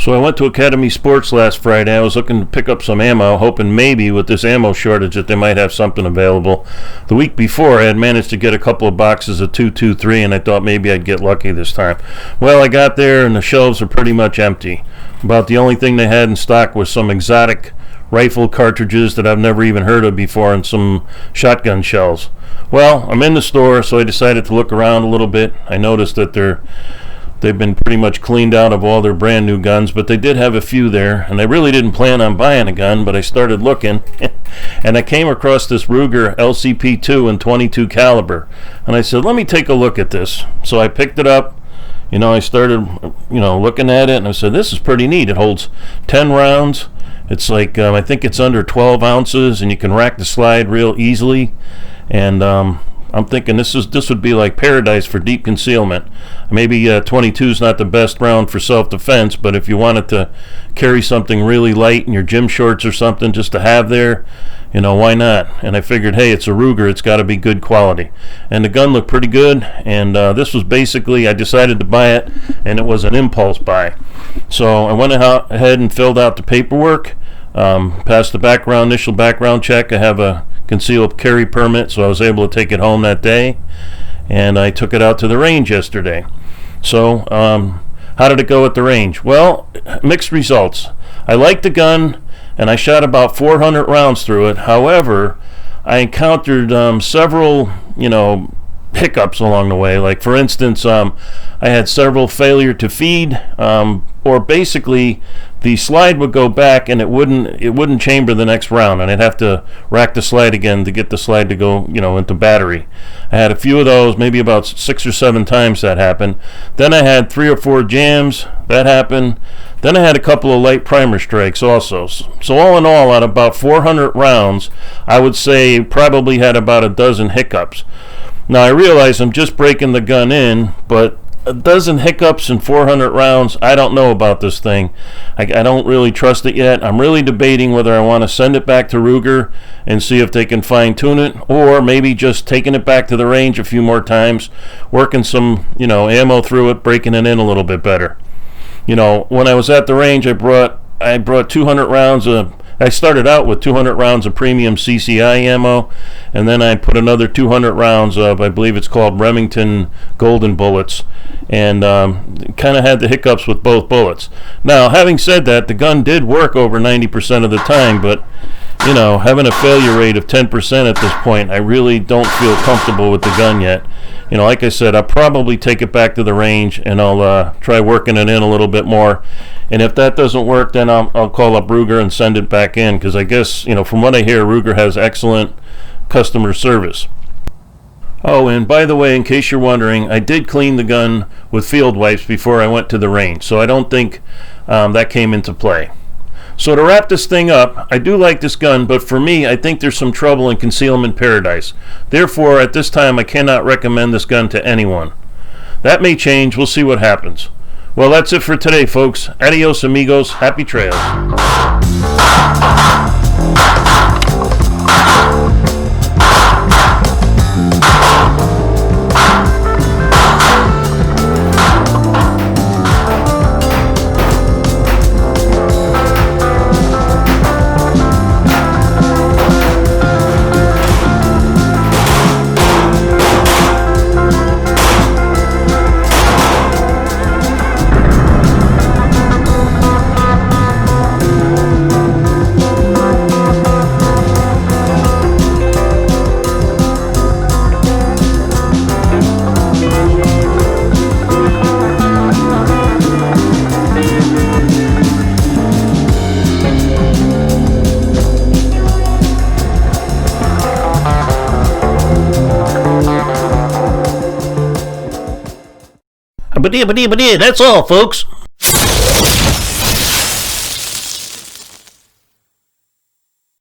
So I went to Academy Sports last Friday. I was looking to pick up some ammo, hoping maybe with this ammo shortage that they might have something available. The week before, I had managed to get a couple of boxes of 223, and I thought maybe I'd get lucky this time. Well, I got there, and the shelves are pretty much empty. About the only thing they had in stock was some exotic rifle cartridges that I've never even heard of before, and some shotgun shells. Well, I'm in the store, so I decided to look around a little bit. I noticed that they've been pretty much cleaned out of all their brand new guns, but they did have a few there, and I really didn't plan on buying a gun, but I started looking, and I came across this Ruger LCP II in .22 caliber, and I said, let me take a look at this. So I picked it up, I started, looking at it, and I said, this is pretty neat. It holds 10 rounds. It's like, I think it's under 12 ounces, and you can rack the slide real easily, and I'm thinking this would be like paradise for deep concealment. Maybe 22 is not the best round for self-defense, but if you wanted to carry something really light in your gym shorts or something just to have there, why not? And I figured, hey, it's a Ruger, it's got to be good quality. And the gun looked pretty good, and this was basically, I decided to buy it, and it was an impulse buy. So I went ahead and filled out the paperwork, passed the initial background check. I have a concealed carry permit, so I was able to take it home that day, and I took it out to the range yesterday. So how did it go at the range? Well, mixed results. I liked the gun, and I shot about 400 rounds through it. However, I encountered several hiccups along the way. Like, for instance, I had several failure to feed, or basically the slide would go back and it wouldn't chamber the next round, and I'd have to rack the slide again to get the slide to go into battery. I had a few of those, maybe about 6 or 7 times that happened. Then I had 3 or 4 jams that happened. Then I had a couple of light primer strikes also. So all in all, out of about 400 rounds, I would say probably had about a dozen hiccups. Now, I realize I'm just breaking the gun in, but a dozen hiccups in 400 rounds, I don't know about this thing. I don't really trust it yet. I'm really debating whether I want to send it back to Ruger and see if they can fine-tune it, or maybe just taking it back to the range a few more times, working some, ammo through it, breaking it in a little bit better. When I was at the range, I brought 200 rounds of I started out with 200 rounds of premium CCI ammo, and then I put another 200 rounds of, I believe it's called Remington Golden bullets, and kind of had the hiccups with both bullets. Now, having said that, the gun did work over 90% of the time, but having a failure rate of 10% at this point, I really don't feel comfortable with the gun yet. Like I said, I'll probably take it back to the range, and I'll try working it in a little bit more. And if that doesn't work, then I'll call up Ruger and send it back in, because I guess, from what I hear, Ruger has excellent customer service. Oh, and by the way, in case you're wondering, I did clean the gun with field wipes before I went to the range, so I don't think that came into play. So to wrap this thing up, I do like this gun, but for me, I think there's some trouble in concealment paradise. Therefore, at this time, I cannot recommend this gun to anyone. That may change. We'll see what happens. Well, that's it for today, folks. Adios, amigos. Happy trails. That's all, folks.